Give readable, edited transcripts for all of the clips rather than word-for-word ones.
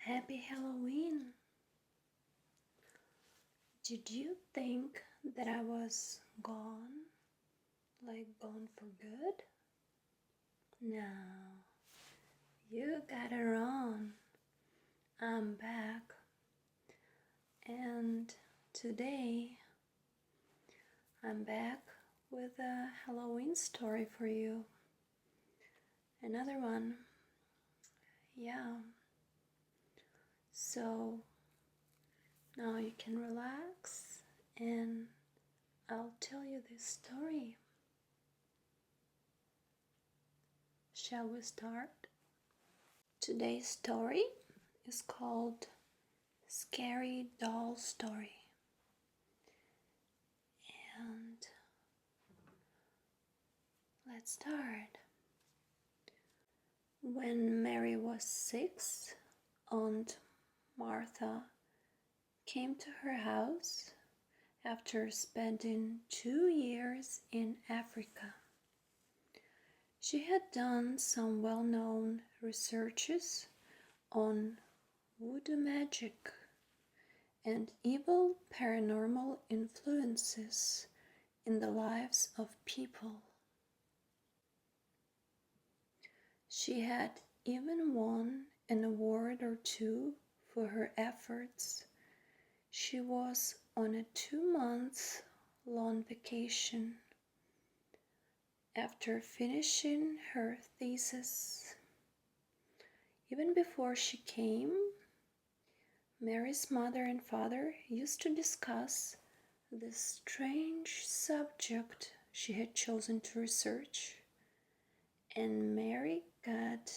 Happy Halloween! Did you think that I was gone? Like gone for good? No, you got it wrong. I'm back. And today I'm back with a Halloween story for you. Another one. Yeah. So now you can relax and I'll tell you this story. Shall we start? Today's story is called Scary Doll Story. And let's start. When Mary was 6, Aunt Martha came to her house after spending 2 years in Africa. She had done some well-known researches on voodoo magic and evil paranormal influences in the lives of people. She had even won an award or two for her efforts. She was on a 2-month long vacation after finishing her thesis. Even before she came, Mary's mother and father used to discuss this strange subject she had chosen to research, and Mary got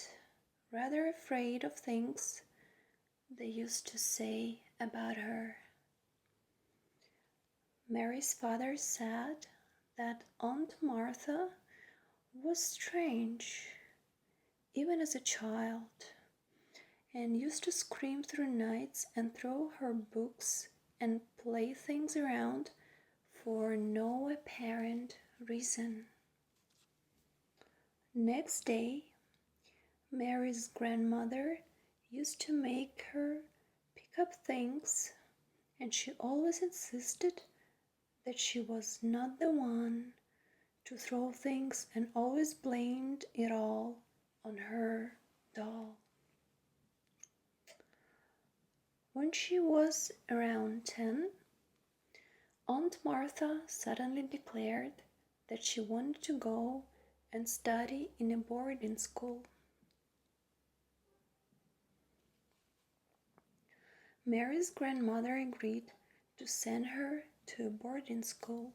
rather afraid of things they used to say about her. Mary's father said that Aunt Martha was strange, even as a child, and used to scream through nights and throw her books and playthings around for no apparent reason. Next day, Mary's grandmother used to make her pick up things, and she always insisted that she was not the one to throw things and always blamed it all on her doll. When she was around 10, Aunt Martha suddenly declared that she wanted to go and study in a boarding school. Mary's grandmother agreed to send her to a boarding school.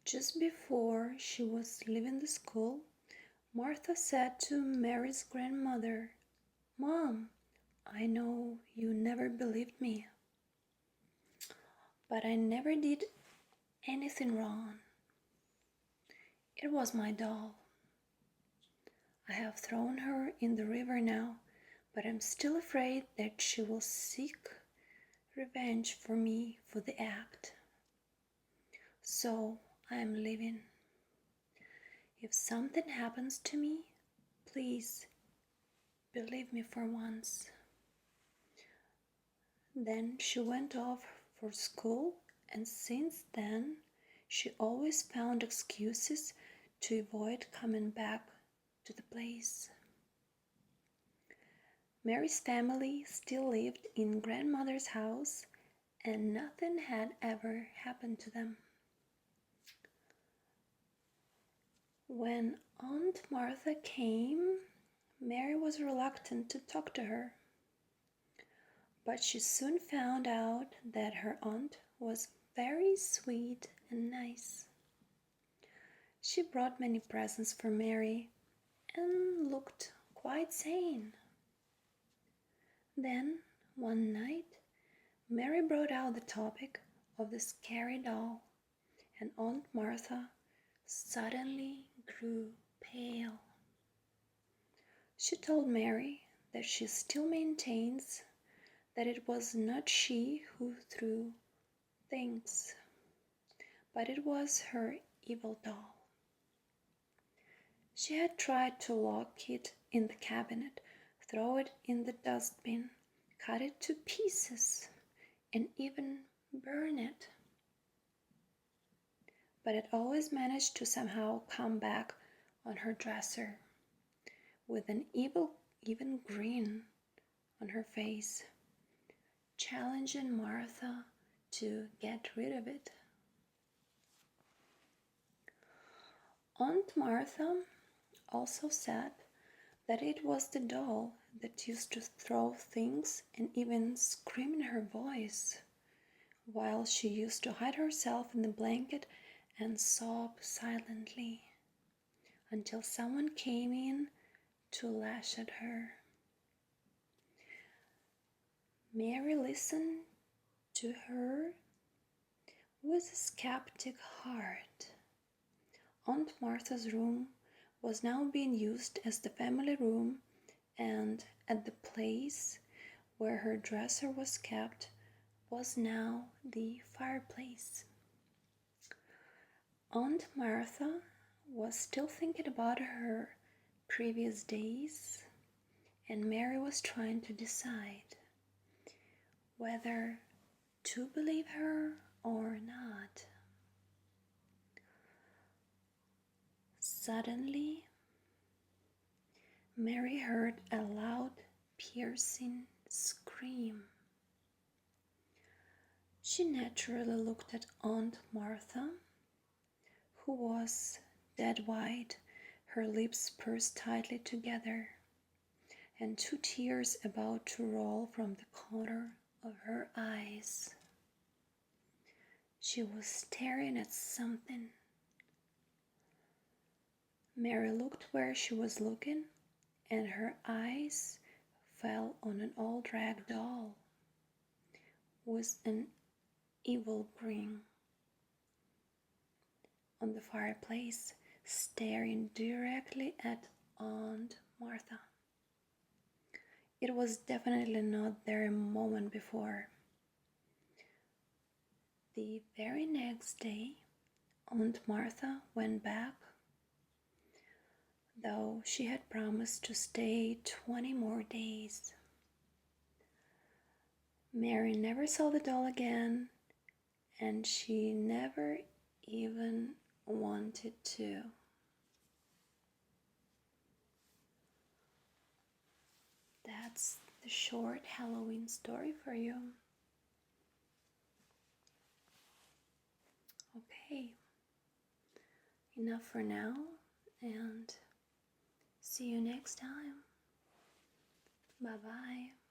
Just before she was leaving the school, Martha said to Mary's grandmother, "Mom, I know you never believed me, but I never did anything wrong. It was my doll. I have thrown her in the river now, but I'm still afraid that she will seek revenge for me for the act. So I am leaving. If something happens to me, please believe me for once." Then she went off for school, and since then she always found excuses to avoid coming back to the place. Mary's family still lived in grandmother's house, and nothing had ever happened to them. When Aunt Martha came, Mary was reluctant to talk to her, but she soon found out that her aunt was very sweet and nice. She brought many presents for Mary and looked quite sane. Then, one night, Mary brought out the topic of the scary doll, and Aunt Martha suddenly grew pale. She told Mary that she still maintains that it was not she who threw things, but it was her evil doll. She had tried to lock it in the cabinet throw it in the dustbin, cut it to pieces, and even burn it. But it always managed to somehow come back on her dresser with an even grin on her face, challenging Martha to get rid of it. Aunt Martha also said that it was the doll that used to throw things and even scream in her voice, while she used to hide herself in the blanket and sob silently until someone came in to lash at her. Mary listened to her with a skeptic heart. Aunt Martha's room was now being used as the family room, and at the place where her dresser was kept was now the fireplace. Aunt Martha was still thinking about her previous days, and Mary was trying to decide whether to believe her or not. Suddenly, Mary heard a loud, piercing scream. She naturally looked at Aunt Martha, who was dead white, her lips pursed tightly together, and 2 tears about to roll from the corner of her eyes. She was staring at something. Mary looked where she was looking, and her eyes fell on an old rag doll with an evil grin on the fireplace, staring directly at Aunt Martha. It was definitely not there a moment before. The very next day, Aunt Martha went back, though she had promised to stay 20 more days. Mary never saw the doll again, and she never even wanted to. That's the short Halloween story for you. Okay, enough for now, and see you next time. Bye bye.